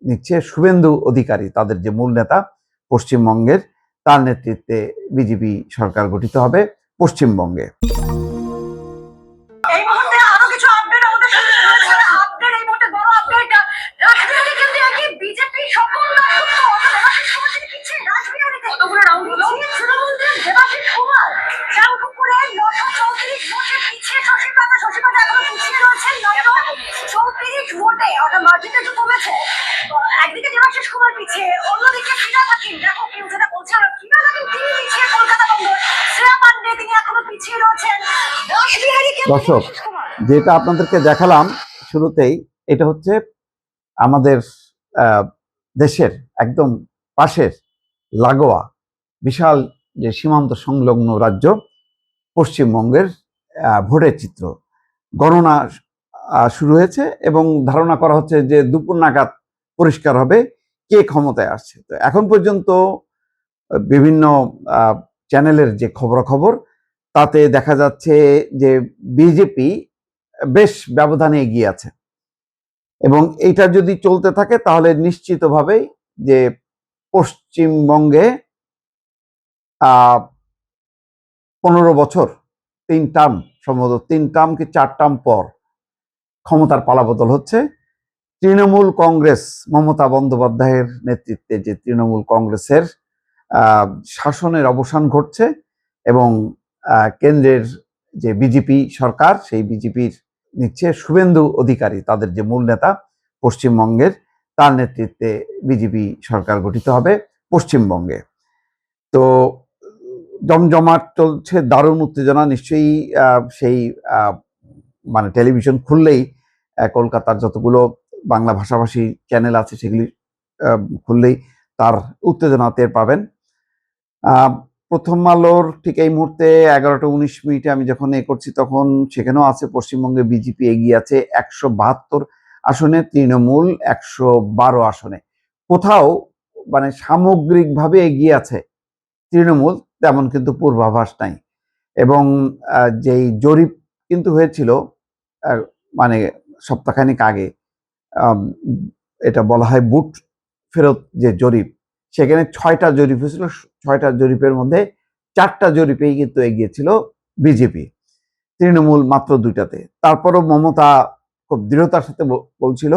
নিচ্ছে শুভেন্দু অধিকারী, তাদের যে মূল নেতা পশ্চিমবঙ্গের, তার নেতৃত্বে বিজেপি সরকার গঠিত হবে পশ্চিমবঙ্গে। একদিকে দেবাশিস কুমার পিছিয়ে, অন্যদিকে ফিরা থাকেন। দেখো কেউ যেটা বলছে, ফিরা থাকেন তিনি পিছিয়ে কলকাতা বন্দর, শ্রেয়া পান্ডে তিনি এখনো পিছিয়ে রয়েছেন। দর্শক, যেটা আপনাদেরকে দেখালাম শুরুতেই, এটা হচ্ছে আমাদের দেশের একদম পাশের লাগোয়া বিশাল যে সীমান্ত সংলগ্ন রাজ্য পশ্চিমবঙ্গের ভোটের চিত্র। গণনা শুরু হয়েছে এবং ধারণা করা হচ্ছে যে দুপুর নাগাদ পরিষ্কার হবে কে ক্ষমতায় আসছে। তো এখন পর্যন্ত বিভিন্ন চ্যানেলের যে খবরাখবর, তাতে দেখা যাচ্ছে যে বিজেপি বেশ ব্যবধানে এগিয়ে আছে এবং এটা যদি চলতে থাকে তাহলে নিশ্চিতভাবেই যে পশ্চিমবঙ্গে 15 বছর 3 টার্ম, সম্ভবত 3 টার্ম কি 4 টার্ম পর ক্ষমতার পালাবদল হচ্ছে। তৃণমূল কংগ্রেস, মমতা বন্দ্যোপাধ্যায়ের নেতৃত্বে যে তৃণমূল কংগ্রেসের শাসনের অবসান ঘটছে এবং কেন্দ্রের যে বিজেপি সরকার, সেই বিজেপির নিচ্ছে শুভেন্দু অধিকারী, তাদের যে মূল নেতা পশ্চিমবঙ্গের, তার নেতৃত্বে বিজেপি সরকার গঠিত হবে পশ্চিমবঙ্গে। তো জমজমাট চলছে, দারুণ উত্তেজনা। নিশ্চয়ই সেই মানে টেলিভিশন খুললেই, কলকাতার যতগুলো বাংলা ভাষাভাষী চ্যানেল আছে সেগুলি খুললেই তার উত্তেজনা টের পাবেন। প্রথম আলোর ঠিক এই মুহূর্তে 11টা 19 আমি যখন করছি তখন সেখানেও আছে পশ্চিমবঙ্গে বিজেপি এগিয়ে আছে 172 আসনে, তৃণমূল 112 আসনে। কোথাও মানে সামগ্রিকভাবে এগিয়ে আছে তৃণমূল, তেমন কিন্তু পূর্বাভাস নাই। এবং যেই জরিপ কিন্তু হয়েছিল মানে সপ্তাহখানিক আগে, এটা বলা হয় বুট ফেরত যে জরিপ, সেখানে 6টা জরিপ হয়েছিল। 6টা জরিপের মধ্যে 4টা জরিপেই কিন্তু এগিয়েছিল বিজেপি, তৃণমূল মাত্র 2টাতে। তারপরও মমতা খুব দৃঢ়তার সাথে বলছিল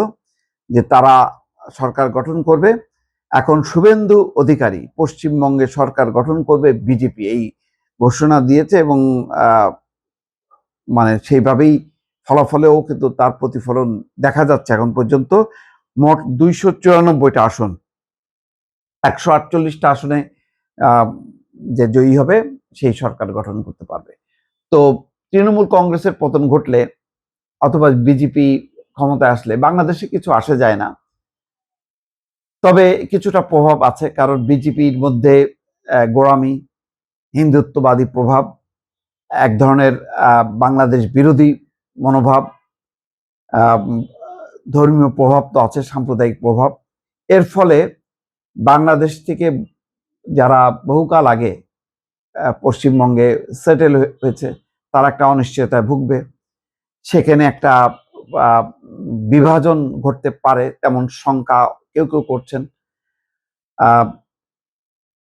যে তারা সরকার গঠন করবে। এখন শুভেন্দু অধিকারী পশ্চিমবঙ্গে সরকার গঠন করবে বিজেপি, এই ঘোষণা দিয়েছে এবং মানে সেইভাবেই ফলাফলেও কিন্তু তার প্রতিফলন দেখা যাচ্ছে। এখন পর্যন্ত মোট 294টা আসন, 148টা আসনে যে জয়ী হবে সেই সরকার গঠন করতে পারবে। তো তৃণমূল কংগ্রেসের পতন ঘটলে অথবা বিজেপি ক্ষমতায় আসলে বাংলাদেশে কিছু আসে যায় না, তবে কিছুটা প্রভাব আছে, কারণ বিজেপির মধ্যে গোঁড়ামি, হিন্দুত্ববাদী প্রভাব, এক ধরনের বাংলাদেশ বিরোধী মনোভাব, ধর্মীয় প্রভাব তো আছে, সাম্প্রদায়িক প্রভাব। এর ফলে বাংলাদেশ থেকে যারা বহুকাল আগে পশ্চিমবঙ্গে সেটেল হয়েছে তারা একটা অনিশ্চয়তায় ভুগবে। সেখানে একটা বিভাজন ঘটতে পারে তেমন শঙ্কা কেউ কেউ করছেন।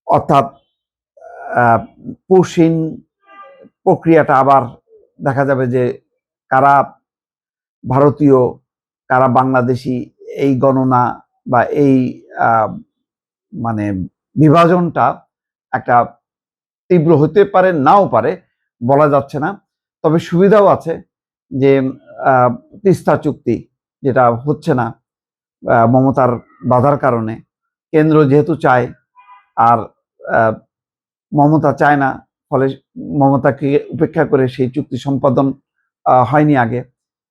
অর্থাৎ পুশিন প্রক্রিয়াটা আবার দেখা যাবে যে কারা ভারতীয় কারা বাংলাদেশি, এই গণনা বা এই মানে বিভাজনটা একটা তীব্র হতে পারে, নাও পারে, বলা যাচ্ছে না। তবে সুবিধাও আছে যে তিস্তা চুক্তি যেটা হচ্ছে না মমতার বাধার কারণে, কেন্দ্র যেহেতু চায় আর মমতা চায় না, ফলে মমতাকে উপেক্ষা করে সেই চুক্তি সম্পাদন হয়নি আগে।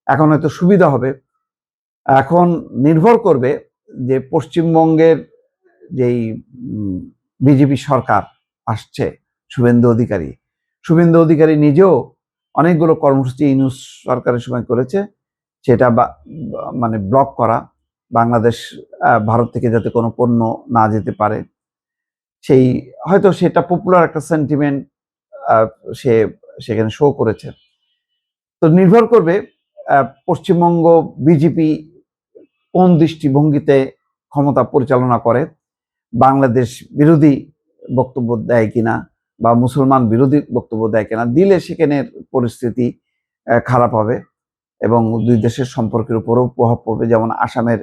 এখন হয়তো সুবিধা হবে। এখন নির্ভর করবে যে পশ্চিমবঙ্গের যেই বিজেপি সরকার আসছে, শুভেন্দু অধিকারী নিজেও অনেকগুলো কর্মসূচি ইউনূস সরকারের সময় করেছে, সেটা মানে ব্লক করা, বাংলাদেশ ভারত থেকে যাতে কোনো পণ্য না যেতে পারে, সেই হয়তো সেটা পপুলার একটা সেন্টিমেন্ট সে সেখানে শো করেছে। তো নির্ভর করবে পশ্চিমবঙ্গ বিজেপি কোন দৃষ্টিভঙ্গিতে ক্ষমতা পরিচালনা করে বাংলাদেশ বিরোধী বক্তব্য দেয় কিনা বা মুসলমান বিরোধী বক্তব্য দেয় কিনা, দিলে সেখানের পরিস্থিতি খারাপ হবে এবং দুই দেশের সম্পর্কের উপরও প্রভাব পড়বে। যেমন আসামের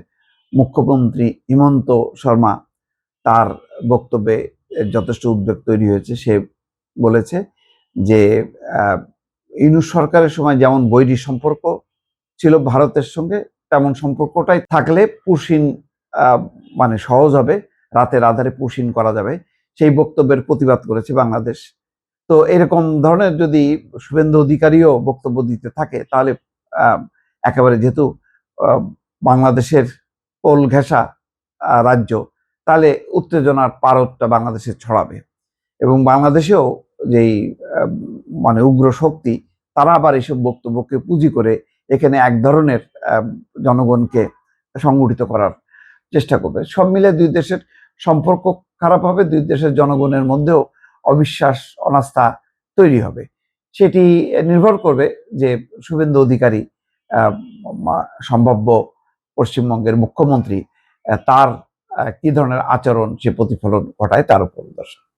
মুখ্যমন্ত্রী হিমন্ত শর্মা, তার বক্তব্যে যথেষ্ট উদ্বেগ তৈরি হয়েছে। সে বলেছে যে ইউনূস সরকারের সময় যেমন বৈরী সম্পর্ক ছিল ভারতের সঙ্গে, তেমন সম্পর্কটাই থাকলে পুশিন মানে সহজ হবে, রাতের আধারে পুশিন করা যাবে। সেই বক্তব্যের প্রতিবাদ করেছে বাংলাদেশ। তো এরকম ধরনের যদি শুভেন্দু অধিকারীও বক্তব্য দিতে থাকে, তাহলে একেবারে যেহেতু বাংলাদেশের কোল ঘেঁষা রাজ্য, তাহলে উত্তেজনার পারদটা বাংলাদেশে ছড়াবে এবং বাংলাদেশেও যেই মানে উগ্র শক্তি, তারা আবার এইসব বক্তব্যকে পুঁজি করে এখানে এক ধরনের জনগণকে সংগঠিত করার চেষ্টা করবে। সব মিলে দুই দেশের সম্পর্ক খারাপ হবে, দুই দেশের জনগণের মধ্যেও অবিশ্বাস, অনাস্থা তৈরি হবে। সেটি নির্ভর করবে যে শুভেন্দু অধিকারী সম্ভাব্য পশ্চিমবঙ্গের মুখ্যমন্ত্রী, তার কি ধরনের আচরণ সে প্রতিফলন ঘটায় তার উপর দর্শন।